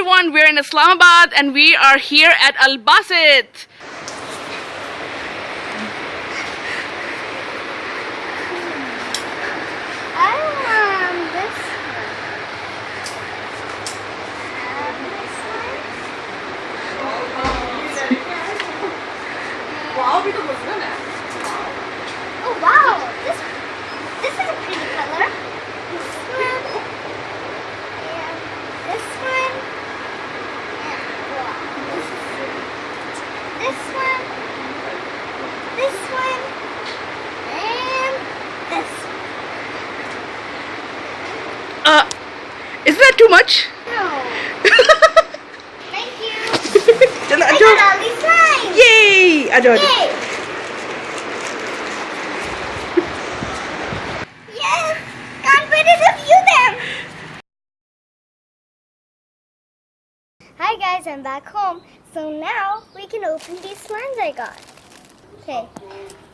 everyone, we're in Islamabad and we are here at Al Basit. Oh wow, this is a pretty color. This one, and this one, this one, and this one. Isn't that too much? No. Thank you. I Ajo. got all these slimes. Yay! Ajo. Yay! Yes! Can't wait to review them! Hi guys, I'm back home. So now we can open these slimes I got. Okay.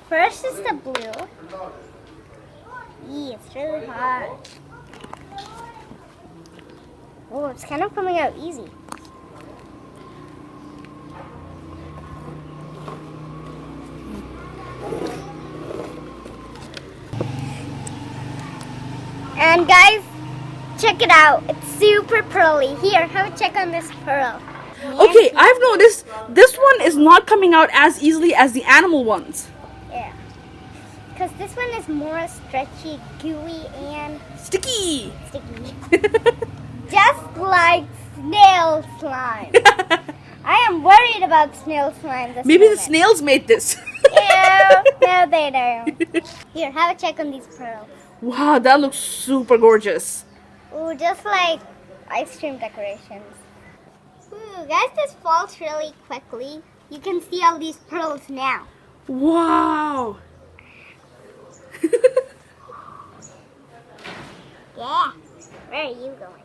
First is the blue. Eee, it's really hard. Oh, it's kind of coming out easy. And guys, check it out. It's super pearly. Here, have a check on this pearl. Okay, I've noticed this one is not coming out as easily as the animal ones. Yeah. Because this one is more stretchy, gooey, and Sticky! sticky. Just like snail slime. I am worried about snail slime this Maybe the moment. snails made this. Ew, no they don't. Here, have a check on these pearls. Wow, that looks super gorgeous. Ooh, just like ice cream decorations. Ooh, guys, this falls really quickly. You can see all these pearls now. Wow! Yeah. Where are you going?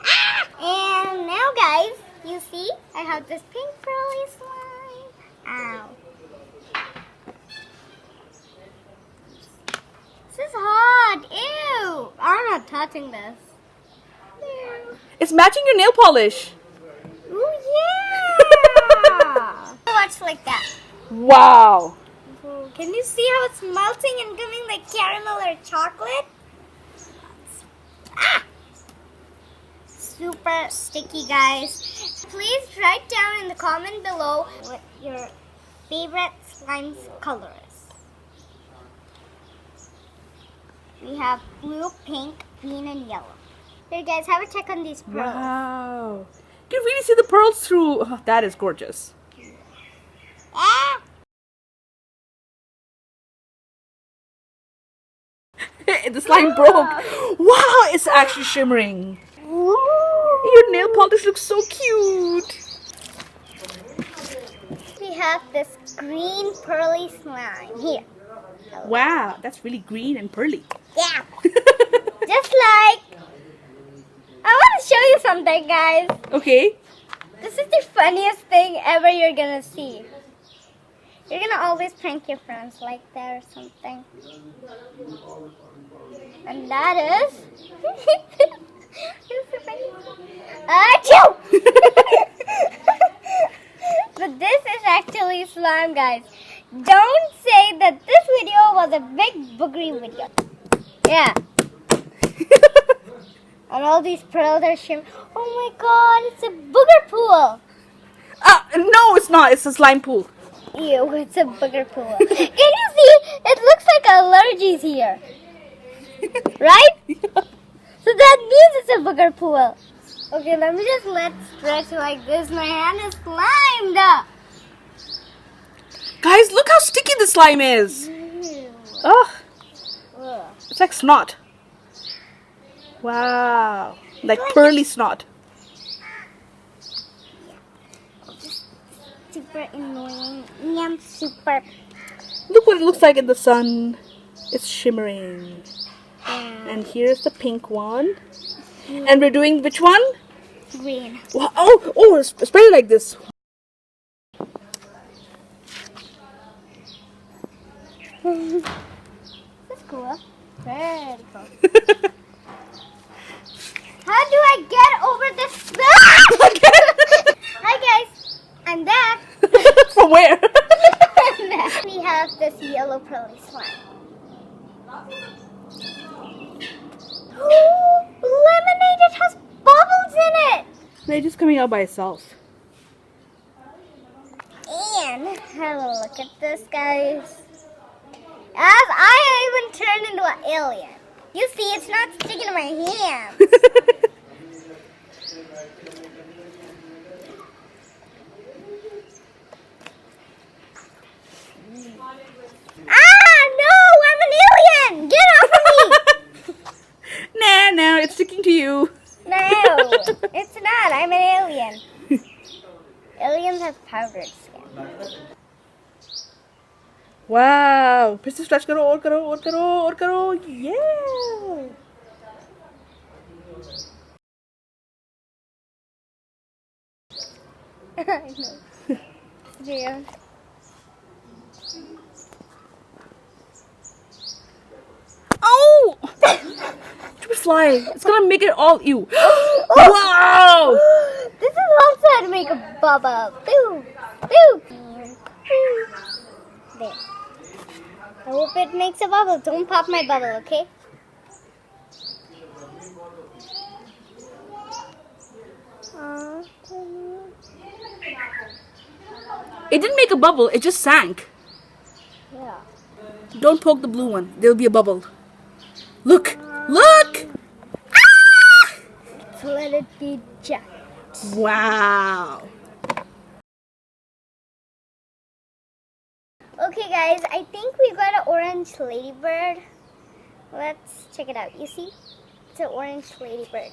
Ah! And now, guys, you see, I have this pink pearly slime. Ow. This is hot. Ew. I'm not touching this. Ew. It's matching your nail polish. Ooh, yeah. Watch like that. Wow! Ooh, can you see how it's melting and giving like caramel or chocolate? Ah! Super sticky, guys. Please write down in the comment below what your favorite slime's color is. We have blue, pink, green, and yellow. Here, guys, have a check on these pearls. Wow! You can really see the pearls through. Oh, that is gorgeous. Ah! The slime broke. Wow, it's actually shimmering. Ooh. Your nail polish looks so cute. We have this green pearly slime here. Wow, that's really green and pearly. Yeah. Just like, I want to show you something, guys. Okay. This is the funniest thing ever you're gonna see. You're gonna always prank your friends like that or something. And that is... It's so funny. Achoo! But this is actually slime, guys. Don't say that this video was a big boogery video. Yeah. And all these pearls are shimmering. Oh my god, it's a booger pool. No, it's not. It's a slime pool. Ew, it's a booger pool. Can you see? It looks like allergies here. Right? So that means it's a booger pool. Okay, let me just stretch like this. My hand is slimed up. Guys, look how sticky the slime is. Ew. Oh, Ugh. it's like snot. Wow. Like pearly snot. Super annoying. Yum, super. Look what it looks like in the sun. It's shimmering. And here's the pink one. And we're doing which one? Green. Wow. Oh, spray it like this. That's cool. Very cool. How do I get over this? No, it's just coming out by itself. And have a look at this, guys. As I even turned into an alien. You see, it's not sticking to my hands. Ah, no, I'm an alien. Get off of me. Nah, it's sticking to you. No, it's not. I'm an alien. Aliens have powdered skin. Wow. Princess Sludge karo, aur karo, aur karo, aur karo. Yeah. I know. Yeah. Oh! Too fly. It's gonna make it all you. Wow! This is also how to make a bubble. Boo! Boo! There. I hope it makes a bubble. Don't pop my bubble, okay? It didn't make a bubble, it just sank. Yeah. Don't poke the blue one. There'll be a bubble. Look! Look! Ah! So let it be jacked. Wow. Okay, guys, I think we got an orange ladybird. Let's check it out. You see? It's an orange ladybird.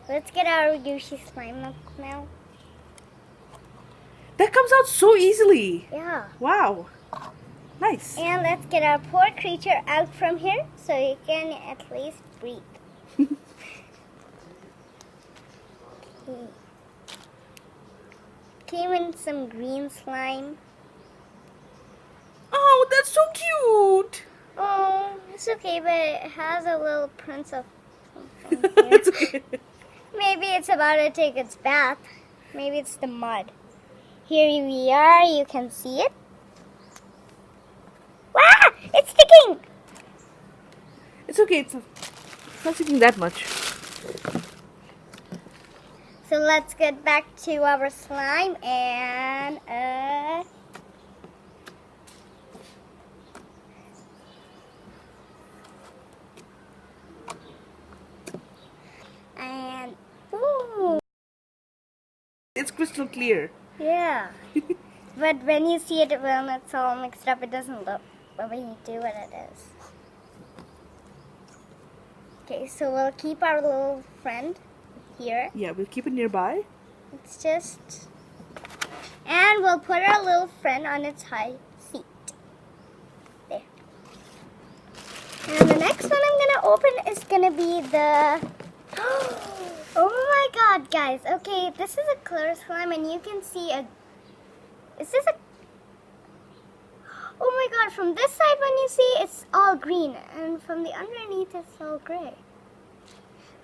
Let's get our Yoshi slime now. That comes out so easily. Yeah. Wow. Nice. And let's get our poor creature out from here so he can at least breathe. Okay. Came in some green slime. Oh, that's so cute. Oh, it's okay, but it has a little prince of something here. It's okay. Maybe it's about to take its bath. Maybe it's the mud. Here we are. You can see it. Wow! It's sticking! It's okay. It's not sticking that much. So let's get back to our slime and ooh, It's crystal clear. yeah. But when you see it when it's all mixed up, it doesn't look. But when you do it, it is. Okay, so we'll keep our little friend here. Yeah, we'll keep it nearby. It's just, and we'll put our little friend on its high seat. There. And the next one I'm gonna open is gonna be the. Oh my God, guys! Okay, this is a clear slime, and you can see a. Is this a? Oh my God! From this side, when you see, it's all green, and from the underneath, it's all gray.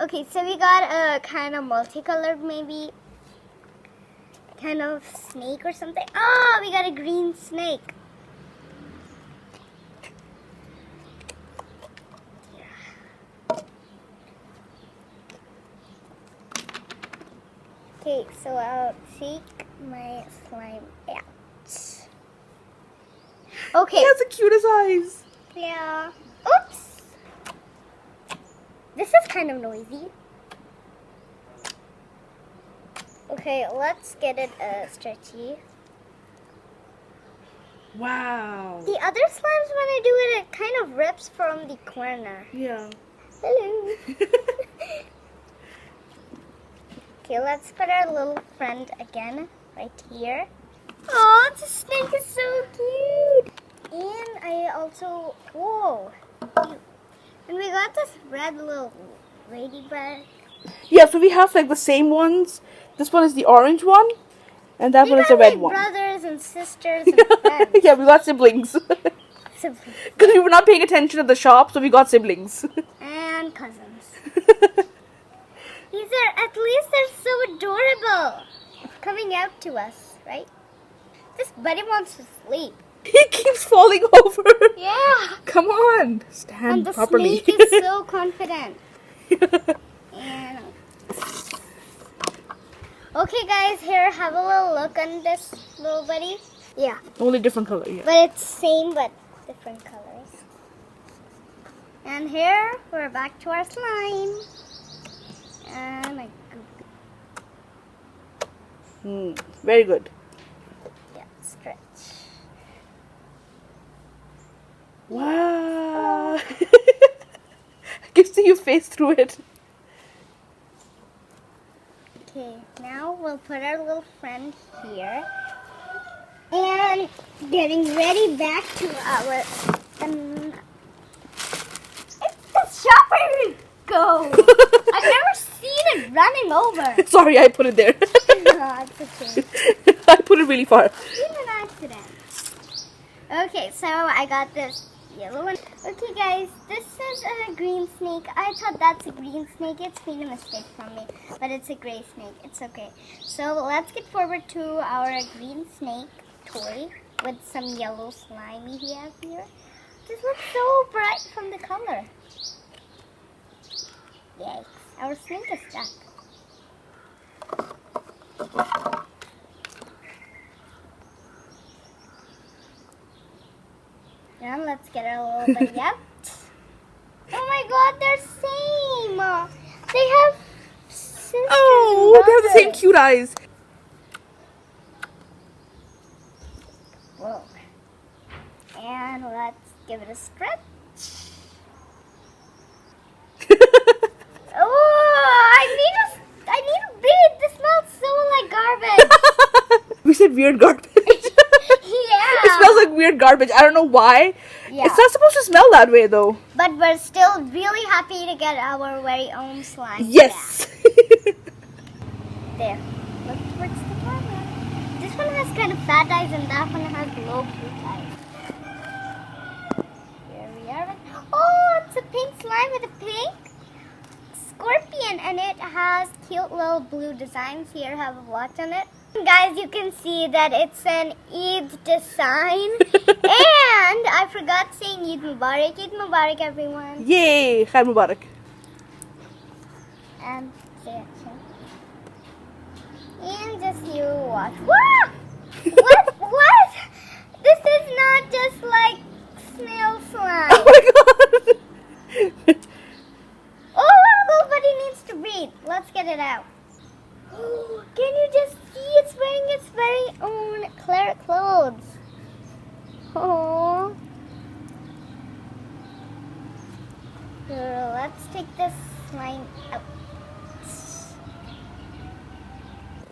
Okay, so we got a kind of multicolored, maybe kind of snake or something. Oh, we got a green snake. Okay, so I'll take my slime out. Okay. He has the cutest eyes. Yeah. Oops. This is kind of noisy. Okay, let's get it stretchy. Wow. The other slimes, when I do it, it kind of rips from the corner. Yeah. Hello. Okay, let's put our little friend again right here. Oh, the snake is so cute. And I also, whoa. And we got this red little ladybird. Yeah, so we have like the same ones. This one is the orange one, and that one is the red one. Brothers and sisters and friends. Yeah, we got siblings. Because we were not paying attention at the shop, so we got siblings. And cousins. These are, at least they're so adorable. Coming out to us, right? This buddy wants to sleep. He keeps falling over. Yeah. Come on. Stand And the properly. snake is so confident. And Okay, guys, here, have a little look on this little buddy. Yeah. Only different color, yeah. But it's same, but different colors. And here, we're back to our slime. And I Very good. yeah, stretch. Wow. I can see your face through it. Okay, now we'll put our little friend here. And getting ready back to our... the chopper go! I've never seen it running over. Sorry, I put it there. No, it's okay. I put it really far. It's an accident. Okay, so I got this yellow one. Okay, guys, this is a green snake. I thought that's a green snake. It's been a mistake from me, but it's a gray snake. It's okay. So let's get forward to our green snake toy with some yellow slimy he has here. This looks so bright from the color. Yikes, our snake is stuck. And let's get our little buddy out. Oh my god, they're same! They have sisters and Oh, they have the same brothers. cute eyes. Whoa. And let's give it a stretch. Oh, I need a breathe. This smells so like garbage. We said weird garbage. Yeah. It smells like weird garbage. I don't know why. Yeah. It's not supposed to smell that way though. But we're still really happy to get our very own slime. Yes. back. There. Look towards the camera. This one has kind of fat eyes and that one has low cute eyes. Here we are. Oh, it's a pink slime with a pink scorpion and it has cute little blue designs here. Have a watch on it. Guys, you can see that it's an Eid design. And I forgot saying Eid Mubarak. Eid Mubarak, everyone. Yay! Khair Mubarak. And say it. And just you watch. What? What? What? This is not just like snail slime. Oh my god! Oh, our little buddy needs to breathe. Let's get it out. Can you just see it's wearing its very own clear clothes? Oh. Let's take this slime out.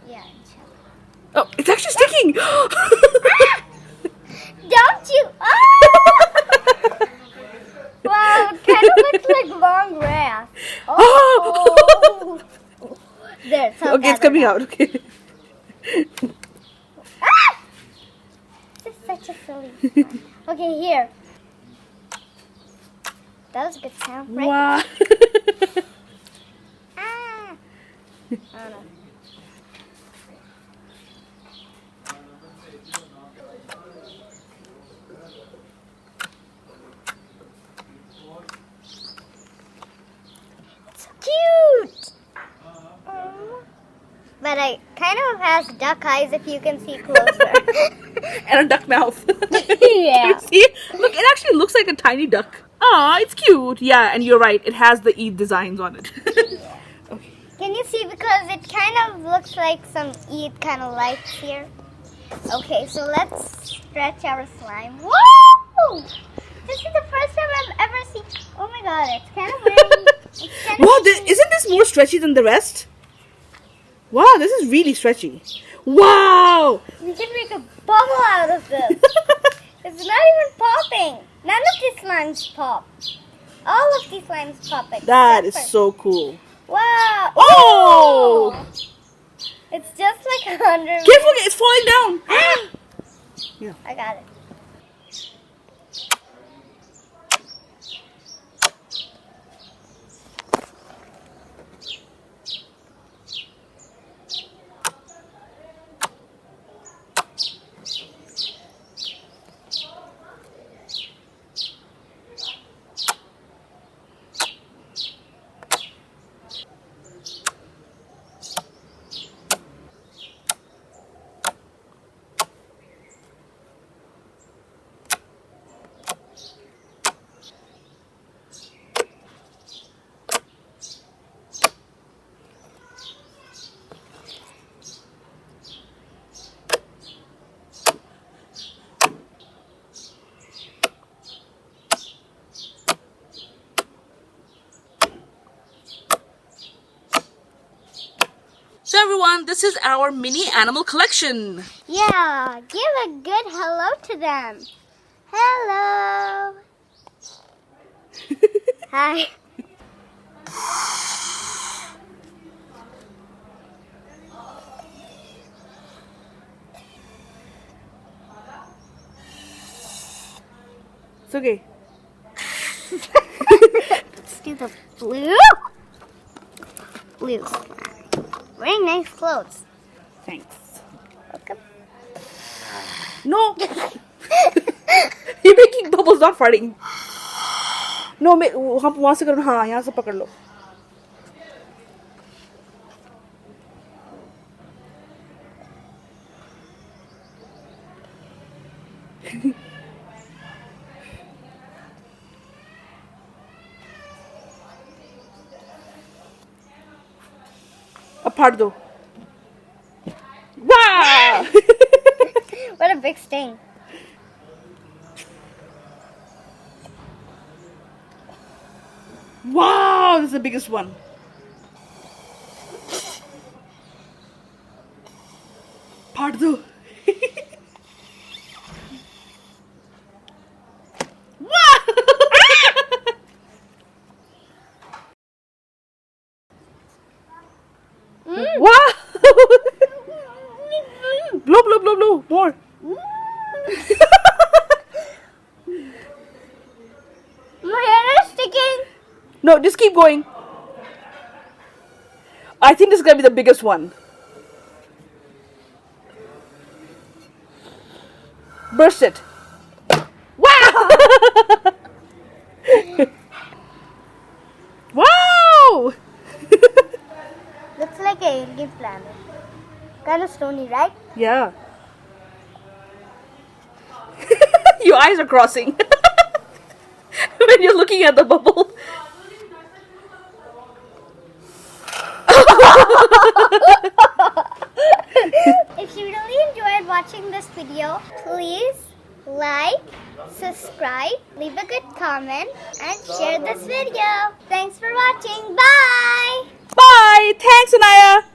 Yeah. Oh, it's actually sticking! Don't you? Ah! Wow, it kind of looks like long grass. Oh. There, it's all Okay, it's gathered coming up. out. Okay. Ah! This is such a silly one. Okay, here. That was a good sound, right? Wow. Ah! I don't know. It's so cute! But it kind of has duck eyes if you can see closer. And a duck mouth. Yeah. You see? Look, it actually looks like a tiny duck. Aw, it's cute. Yeah, and you're right. It has the Eid designs on it. Okay. Can you see? Because it kind of looks like some Eid kind of lights here. Okay, so let's stretch our slime. Whoa! This is the first time I've ever seen. Oh my god, it's kind of weird. It's kind of Wow, isn't this more stretchy than the rest? Wow, this is really stretchy. Wow! We can make a bubble out of this. It's not even popping. None of these slimes pop. All of these slimes pop. That is except for- so cool. Wow. Oh! It's just like 100. Careful, it's falling down. Ah! Yeah. I got it. So everyone, this is our mini animal collection. Yeah, give a good hello to them. Hello. Hi. It's okay. Let's do the blue. Blue. Wearing nice clothes. Thanks. Welcome. No! You're making bubbles, not farting. No, वहाँ से करो, हाँ, यहाँ से पकड़ लो. अब फाड़ दो. Wow! What a big sting. Wow, this is the biggest one. फाड़ दो. Wow! Blow, blow, blow, blow. More. My hair is sticking. No, just keep going. I think this is going to be the biggest one. Burst it. Wow! Wow! Looks like an alien planet. Kind of stony, right? Yeah. Your eyes are crossing when you're looking at the bubble. If you really enjoyed watching this video, please like, subscribe, leave a good comment, and share this video. Thanks for watching. Bye! Bye! Thanks, Anaya!